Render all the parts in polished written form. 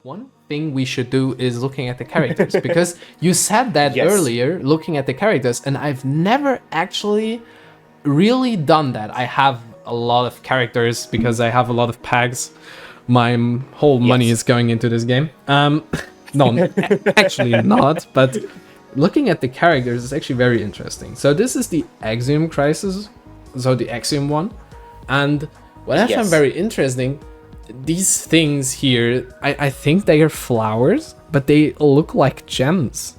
One thing we should do is looking at the characters, because you said that Yes. earlier, looking at the characters, and I've never actually really done that. I have a lot of characters because I have a lot of packs. My whole money is going into this game. No, actually not, but looking at the characters is actually very interesting. So this is the Axiom Crisis, so the Axiom one. And what I found very interesting, these things here, I think they are flowers, but they look like gems.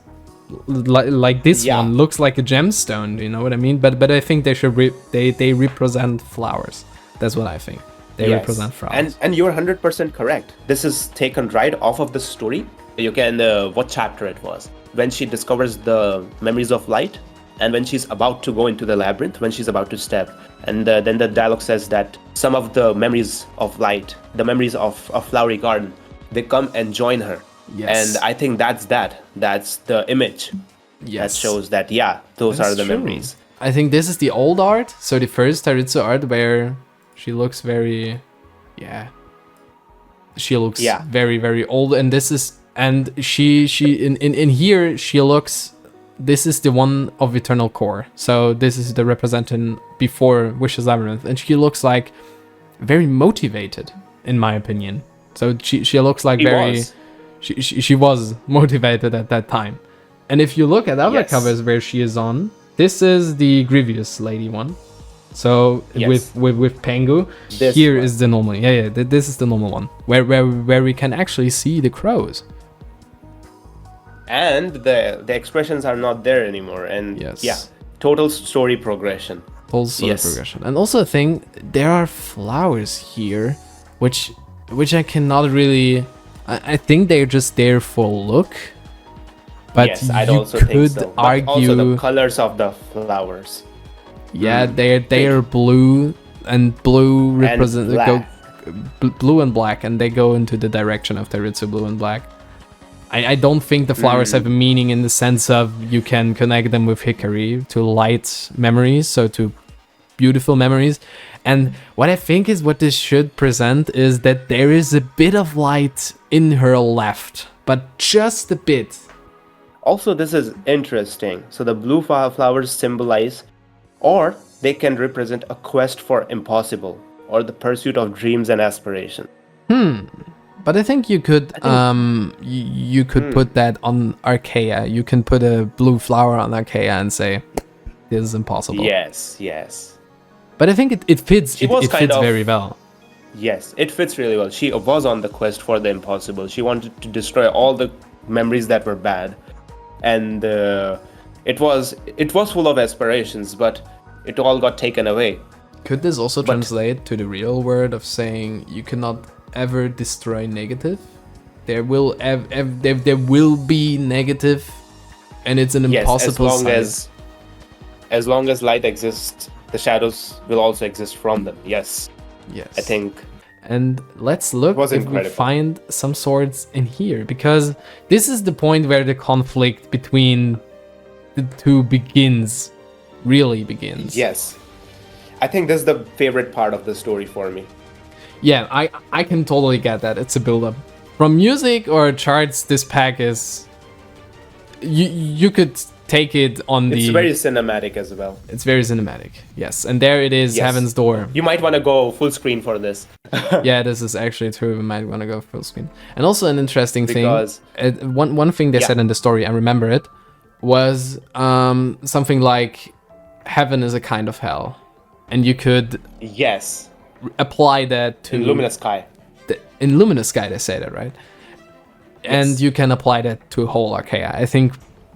Like this one looks like a gemstone, you know what I mean? But I think they should they represent flowers. That's what I think. They represent flowers. And you're 100% correct. This is taken right off of the story. You can what chapter it was, when she discovers the memories of light, and when she's about to go into the labyrinth, when she's about to step, and then the dialogue says that some of the memories of light, the memories of a flowery garden, they come and join her. Yes. And I think that's the image that shows that those are the memories. I think this is the old art, so the first Tairitsu art where she looks very very, very old, and this is, and she in here she looks, this is the one of Eternal Core, so this is the representing before Wishes Labyrinth, and she looks like very motivated, in my opinion. So she looks like she was motivated at that time. And if you look at other covers where she is on, this is the Grievous lady one. So with Pengu, here is the normal. This is the normal one where we can actually see the crows. And the expressions are not there anymore. And total story progression. Progression. And also a thing, there are flowers here, which I cannot really. I think they're just there for look. But I'd also think so. But also the colors of the flowers. Yeah, they are blue, and blue represent blue and black, and they go into the direction of Tairitsu blue and black. I don't think the flowers have a meaning in the sense of you can connect them with Hikari to light memories, so to beautiful memories. And what I think is what this should present is that there is a bit of light in her left, but just a bit. Also, this is interesting. So the blue flowers symbolize, or they can represent a quest for impossible, or the pursuit of dreams and aspiration. But I think you could you could put that on Arcaea. You can put a blue flower on Arcaea and say, this is impossible. Yes. But I think it fits. It fits very well. Yes, it fits really well. She was on the quest for the impossible. She wanted to destroy all the memories that were bad, and it was full of aspirations, but it all got taken away. Could this also translate to the real world of saying you cannot ever destroy negative? There will there will be negative, and it's an impossible side. As long as light exists, the shadows will also exist from them. Yes. I think. And let's look if we find some swords in here, because this is the point where the conflict between the two really begins. Yes. I think this is the favorite part of the story for me. Yeah, I can totally get that. It's a build-up. From music or charts, this pack is... You could take it on It's very cinematic as well. It's very cinematic, yes. And there it is, Heaven's Door. You might want to go full screen for this. Yeah, this is actually true. We might want to go full screen. And also an interesting thing, one thing they said in the story, I remember it, was something like, heaven is a kind of hell. And you could apply that to... In Luminous Sky. In Luminous Sky, they say that, right? And you can apply that to whole Arcaea. I think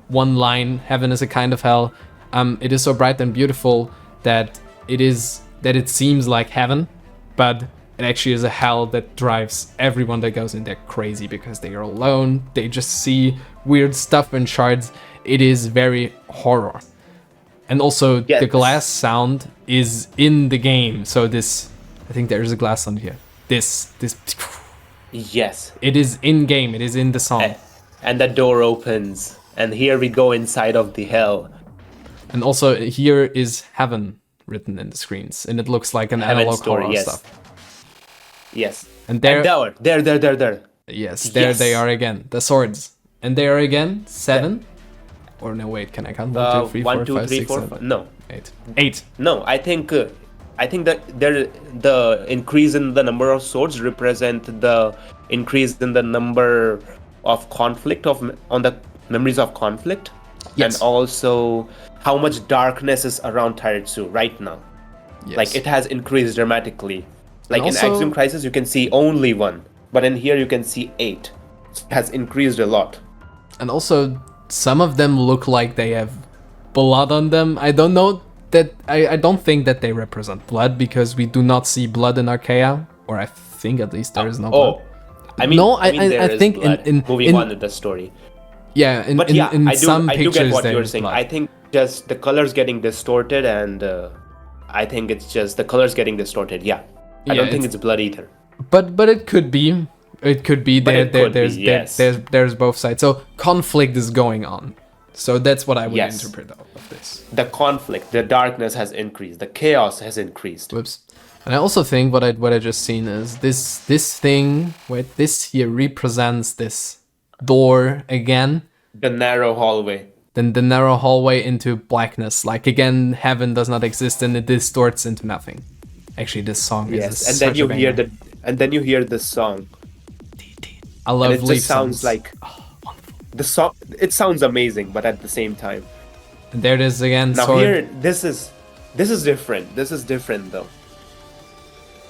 one line, heaven is a kind of hell. It is so bright and beautiful that it seems like heaven, but it actually is a hell that drives everyone that goes in there crazy because they are alone. They just see weird stuff in shards. It is very horror. And also the glass sound is in the game. So this, I think there is a glass sound here. This. Yes. It is in game. It is in the song. And the door opens. And here we go inside of the hell. And also here is heaven written in the screens. And it looks like an analog horror stuff. Yes. And there. Yes, there they Yes. are again, the swords. And they are again 7? Or no, wait, can I count? 1, 2, 3, 4, 1, 2, 5, 3, 6, 4, 7, 5. No, 8. 8. no. I think that the increase in the number of swords represent the increase in the number of conflict on the memories of conflict, and Yes. also how much darkness is around Tairitsu right now. Yes. Like it has increased dramatically. Like in also- Axiom Crisis, you can see only 1, but in here you can see 8. It has increased a lot. And also, some of them look like they have blood on them. I don't know that. I don't think that they represent blood because we do not see blood in Arcaea, or I think at least there is no blood. Oh, I mean, No, there I is think blood. in Moving on with the story. Yeah, But yeah, I some do pictures get what there you're is saying. blood. I think just the colors getting distorted, and I think it's just the colors getting distorted. Yeah, I don't think it's blood either. But it could be. It could be. There's both sides. So conflict is going on. So that's what I would interpret out of this. The conflict, the darkness has increased. The chaos has increased. Whoops. And I also think what I just seen is this thing. Wait, this here represents this door again. The narrow hallway. Then the narrow hallway into blackness. Like again, heaven does not exist and it distorts into nothing. Actually, this song is and then you hear this song. I love and it leaf just sounds songs. like the song. It sounds amazing, but at the same time, And there it is again. now sword. here, this is different. This is different though.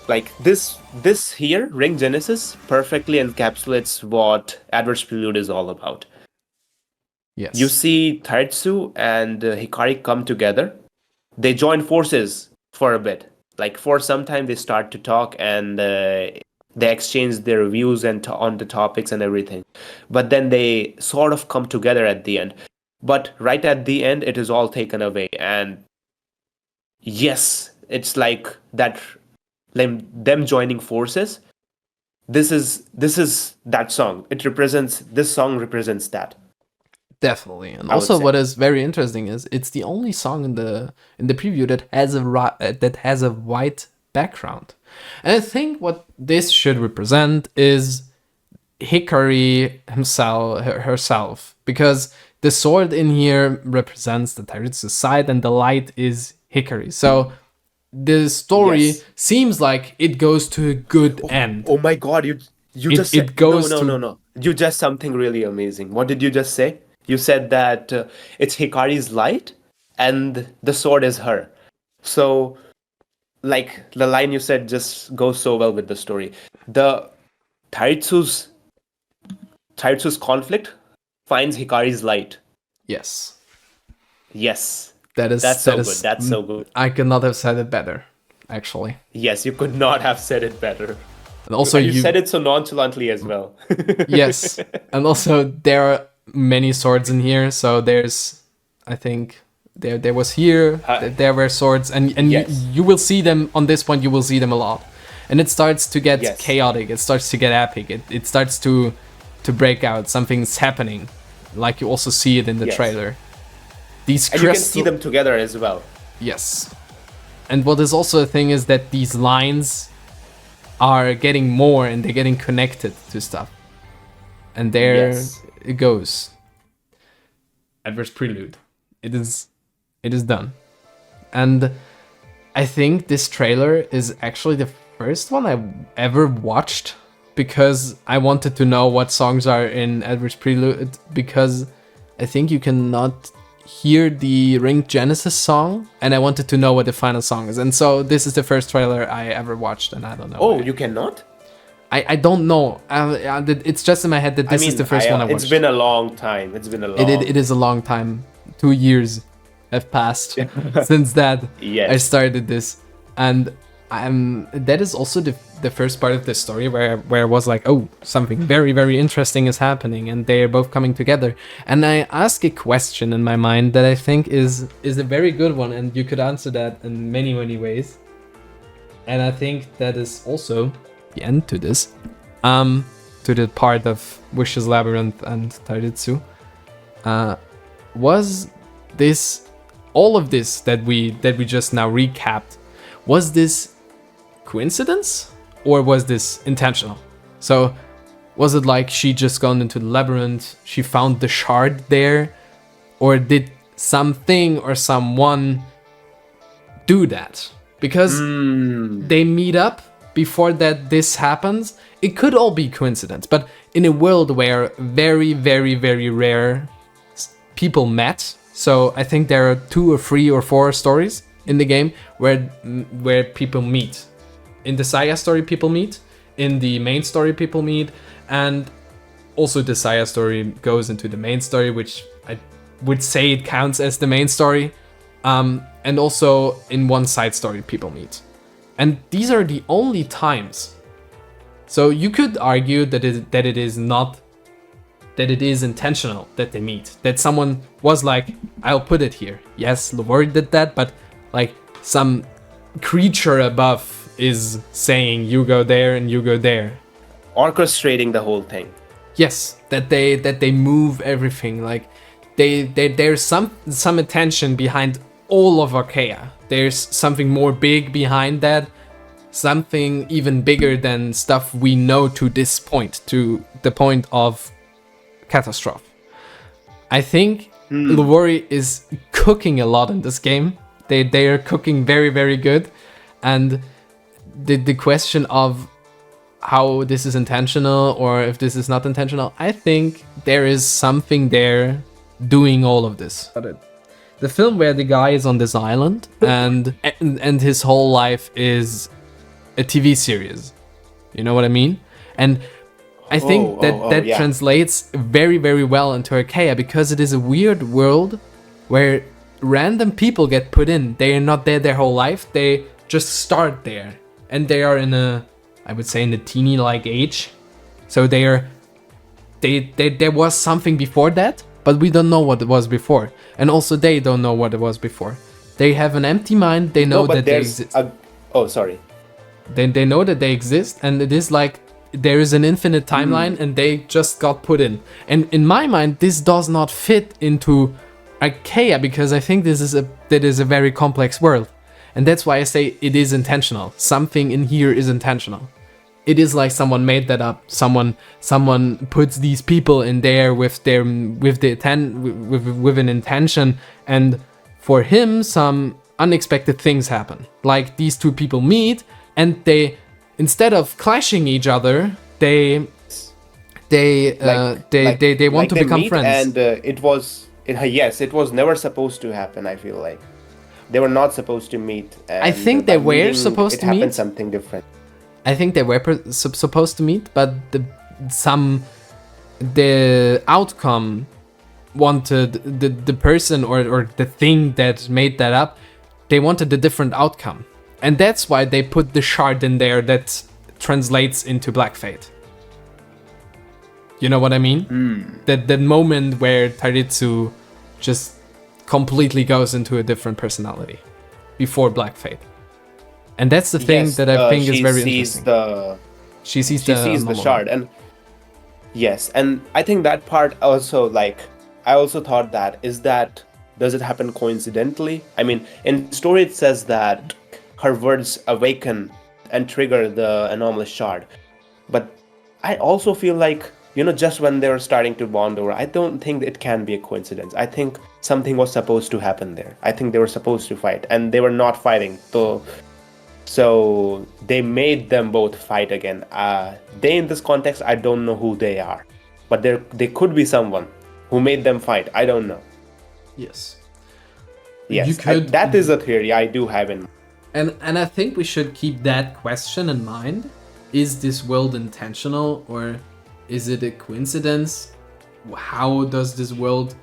Like this here, Ring Genesis perfectly encapsulates what Adverse Prelude is all about. Yes. You see Tairitsu and Hikari come together. They join forces for a bit. Like for some time, they start to talk and they exchange their views and on the topics and everything. But then they sort of come together at the end. But right at the end, it is all taken away. And yes, it's like that. Them joining forces. This is that song. This song represents that. Definitely. And I would also say. what is very interesting is it's the only song in the preview that has a white background. And I think what this should represent is Hikari herself, because the sword in here represents the Tairitsu side and the light is Hikari. So the story seems like it goes to a good end. Oh my god, you just said it goes no. You just something really amazing. What did you just say? You said that it's Hikari's light and the sword is her. So like the line you said just goes so well with the story. The Tairitsu's conflict finds Hikari's light. Yes. Yes. That's so good. I could not have said it better, actually. Yes, you could not have said it better. And also you said it so nonchalantly as well. Yes. And also there are many swords in here, so there's, I think there was here, there were swords, and Yes. you will see them on this point. You will see them a lot, and it starts to get chaotic. It starts to get epic. It starts to break out. Something's happening, like you also see it in the trailer. These and you can see them together as well. Yes. And what is also a thing is that these lines are getting more and they're getting connected to stuff. And there it goes. Adverse Prelude. It is done. And I think this trailer is actually the first one I ever watched because I wanted to know what songs are in Adverse Prelude, because I think you cannot hear the Ring Genesis song, and I wanted to know what the final song is. And so this is the first trailer I ever watched, and I don't know. Oh, you cannot? I don't know. It's just in my head that this is the first one I watched. It's been a long time. It is a long time. 2 years have passed since that I started this, and that is also the first part of the story where I was like, oh, something very, very interesting is happening, and they are both coming together. And I ask a question in my mind that I think is a very good one, and you could answer that in many, many ways. And I think that is also the end to this, to the part of Wishes Labyrinth and Tairitsu. Was this, all of this that we just now recapped, was this coincidence or was this intentional? So Was it like she just gone into the labyrinth, she found the shard there, or did something or someone do that? Because they meet up before that this happens. It could all be coincidence, but in a world where very, very, very rare people met, so I think there are 2 or 3 or 4 stories in the game where people meet. In the Saya story, people meet. In the main story, people meet, and also the Saya story goes into the main story, which I would say it counts as the main story. And also in one side story, people meet. And these are the only times. So you could argue that it is not, that it is intentional that they meet. That someone was like, I'll put it here. Yes, Lavori did that, but like some creature above is saying you go there and you go there. Orchestrating the whole thing. Yes, that they move everything. Like there's some attention behind all of Arcaea. There's something more big behind that, something even bigger than stuff we know to this point, to the point of catastrophe. I think Lavori is cooking a lot in this game. They are cooking very, very good, and the question of how this is intentional or if this is not intentional, I think there is something there doing all of this. The film where the guy is on this island and his whole life is a TV series. You know what I mean? And I think that yeah. translates very, very well into Arcaea, because it is a weird world where random people get put in. They are not there their whole life. They just start there. And they are in a, I would say, in a teeny-like age. So there was something before that, but we don't know what it was before. And also they don't know what it was before. They have an empty mind. They know that they exist. They know that they exist, and it is like there is an infinite timeline and they just got put in. And in my mind, this does not fit into Arcaea, because I think that is a very complex world. And that's why I say it is intentional. Something in here is intentional. It is like someone made that up. Someone puts these people in there with an intention, and for him some unexpected things happen. Like these 2 people meet, and they, instead of clashing each other, they want to become friends. And it was never supposed to happen. I feel like they were not supposed to meet. And I think they were supposed to meet. It happened something different. I think they were supposed to meet, but the outcome wanted the person or the thing that made that up. They wanted a different outcome, and that's why they put the shard in there that translates into Black Fate. You know what I mean? That moment where Tairitsu just completely goes into a different personality before Black Fate. And that's the thing that I think is very interesting. She sees the shard, and yes, and I think that part also, like, I also thought does it happen coincidentally? I mean, in story it says that her words awaken and trigger the anomalous shard, but I also feel like, just when they were starting to bond over, I don't think it can be a coincidence. I think something was supposed to happen there. I think they were supposed to fight, and they were not fighting. So they made them both fight again. They, in this context, I don't know who they are, but they could be someone who made them fight. I don't know. Yes. Yes, that is a theory I do have in mind. And I think we should keep that question in mind. Is this world intentional, or is it a coincidence? How does this world...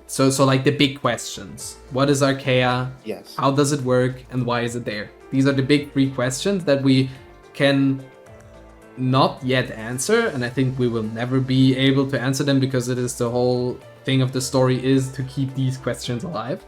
So like the big questions. What is Arcaea? Yes. How does it work? And why is it there? These are the big 3 questions that we can not yet answer. And I think we will never be able to answer them, because it is the whole thing of the story is to keep these questions alive.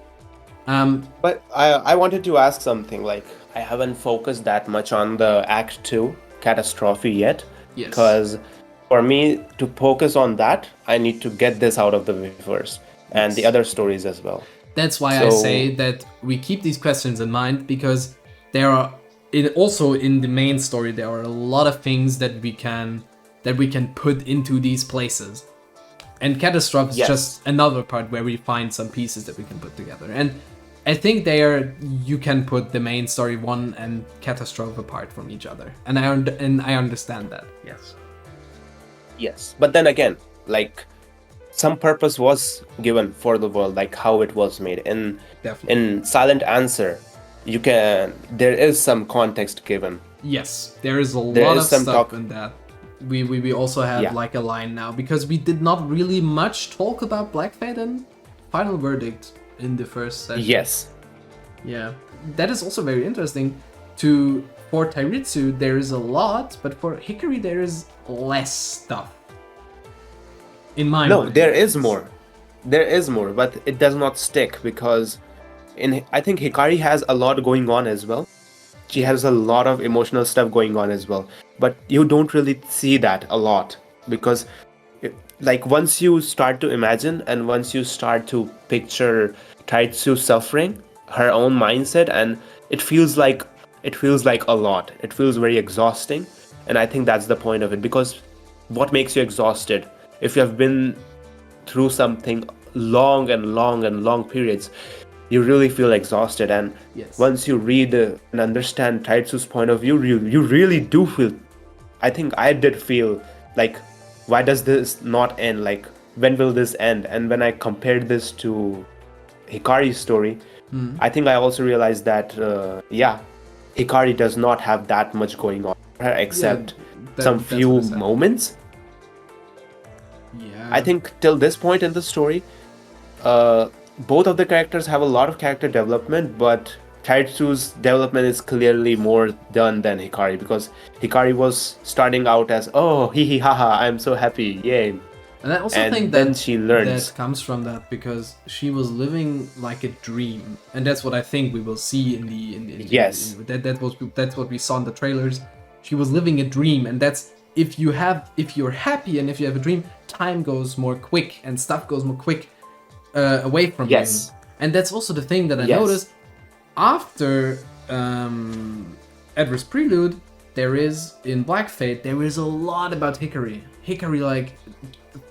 But I wanted to ask something. Like, I haven't focused that much on the Act 2 catastrophe yet. Yes. Because for me to focus on that, I need to get this out of the way first. And the other stories as well. That's why I say that we keep these questions in mind, because there are, also in the main story, there are a lot of things that we can that we can put into these places. And Catastrophe is Yes. just another part where we find some pieces that we can put together. And I think you can put the main story 1 and Catastrophe apart from each other. And I understand that. Yes. Yes, but then again, like, some purpose was given for the world, like how it was made. Definitely. In Silent Answer, there is some context given. Yes, there is a There lot is of some stuff talk- in that. We also have Yeah. like a line now, because we did not really much talk about Black Fate and Final Verdict in the first session. Yes. Yeah, that is also very interesting. For Tairitsu there is a lot, but for Hikari there is less stuff. In my No, mind. there is more. There is more, but it does not stick because I think Hikari has a lot going on as well. She has a lot of emotional stuff going on as well, but you don't really see that a lot because like once you start to imagine and once you start to picture Tairitsu suffering, her own mindset, and it feels like a lot. It feels very exhausting, and I think that's the point of it, because what makes you exhausted? If you have been through something long periods, you really feel exhausted. And Yes. once you read and understand Tairitsu's point of view, you really do feel. I think I did feel like, why does this not end? Like, when will this end? And when I compared this to Hikari's story, I think I also realized that Hikari does not have that much going on for her except some that's few what I said. moments. Yeah. I think till this point in the story, both of the characters have a lot of character development, but Tairitsu's development is clearly more done than Hikari, because Hikari was starting out as, oh, hee hee haha, I'm so happy, yay. And I also And think then that she learns. that comes from that, because she was living like a dream, and that's what I think we will see in the Yes. that's what we saw in the trailers. She was living a dream, and that's if you're happy and if you have a dream, time goes more quick and stuff goes more quick away from Yes. you. And that's also the thing that I Yes. noticed after Edward's Prelude. There is in Black Fate, there is a lot about Hikari. Hikari like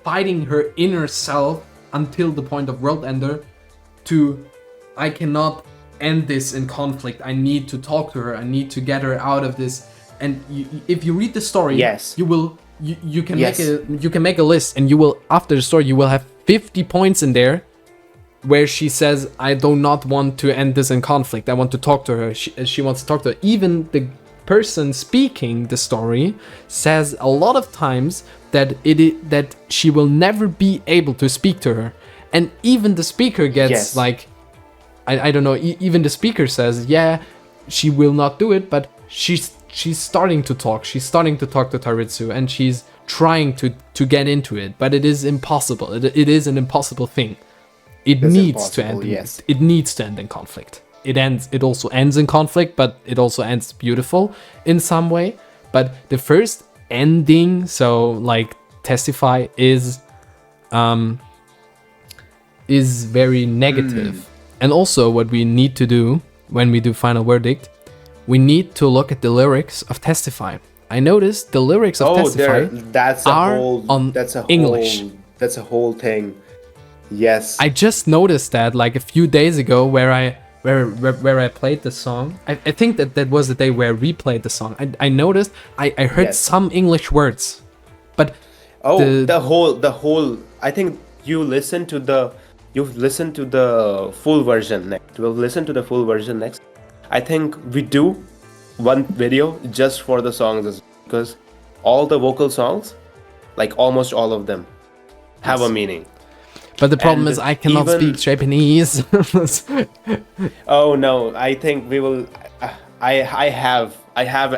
fighting her inner self until the point of World Ender to, I cannot end this in conflict. I need to talk to her. I need to get her out of this. And if you read the story, Yes. you can Yes. make a list, and you will, after the story, you will have 50 points in there where she says, I do not want to end this in conflict. I want to talk to her. She wants to talk to her. Even the person speaking the story says a lot of times that that she will never be able to speak to her. And even the speaker gets Yes. like, I don't know, even the speaker says, yeah, she will not do it, but she's starting to talk. She's starting to talk to Tairitsu, and she's trying to get into it, but it is impossible. It is an impossible thing. It It's needs to impossible, end. yes. It needs to end in conflict. It also ends in conflict, but it also ends beautiful in some way. But the first ending, so like Testify, is very negative. And also what we need to do when we do Final Verdict, we need to look at the lyrics of Testify. I noticed the lyrics of Testify that's a are whole on that's a English. whole that's a whole thing. Yes. I just noticed that like a few days ago where I played the song. I think that was the day where we played the song. I noticed I heard Yes. some English words, but the whole I think you've listened to the full version next. We'll listen to the full version next. I think we do one video just for the songs, because all the vocal songs, like almost all of them, have a meaning. but the problem and is I cannot even- speak Japanese. Oh no, I think we will. I have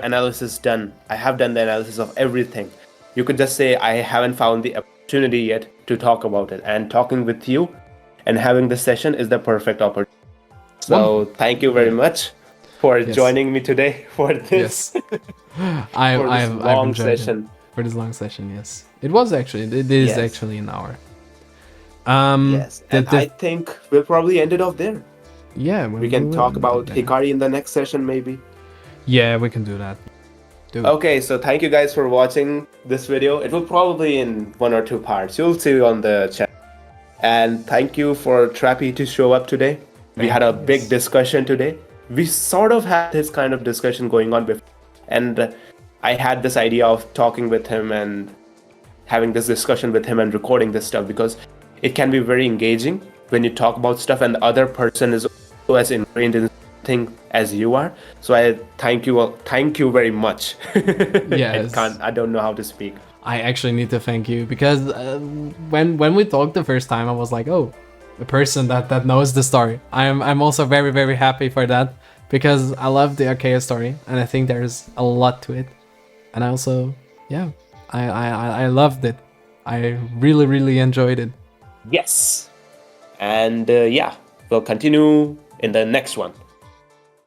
analysis done. I have done the analysis of everything. You could just say I haven't found the opportunity yet to talk about it, and talking with you and having this session is the perfect opportunity. So thank you very much for joining me today for this, Yes, I've long enjoyed it. session. For this long session. Yes, it is Yes. actually an hour. Yes, and I think we'll probably end it off there. Yeah, We can talk about Hikari. Hikari in the next session, maybe. Yeah, we can do that. do it. Okay, so thank you guys for watching this video. It will probably in 1 or 2 parts. You'll see on the channel. And thank you for Trappy to show up today. We had a big discussion today. We sort of had this kind of discussion going on before. And I had this idea of talking with him and having this discussion with him and recording this stuff because it can be very engaging when you talk about stuff and the other person is also as ingrained in thing as you are. So I thank you very much. Yes. I don't know how to speak. I actually need to thank you because when we talked the first time, I was like, oh, a person that knows the story. I'm also very, very happy for that because I love the Arcaea story and I think there's a lot to it. And I also, yeah, I loved it. I really, really enjoyed it. Yes. And yeah, we'll continue in the next one.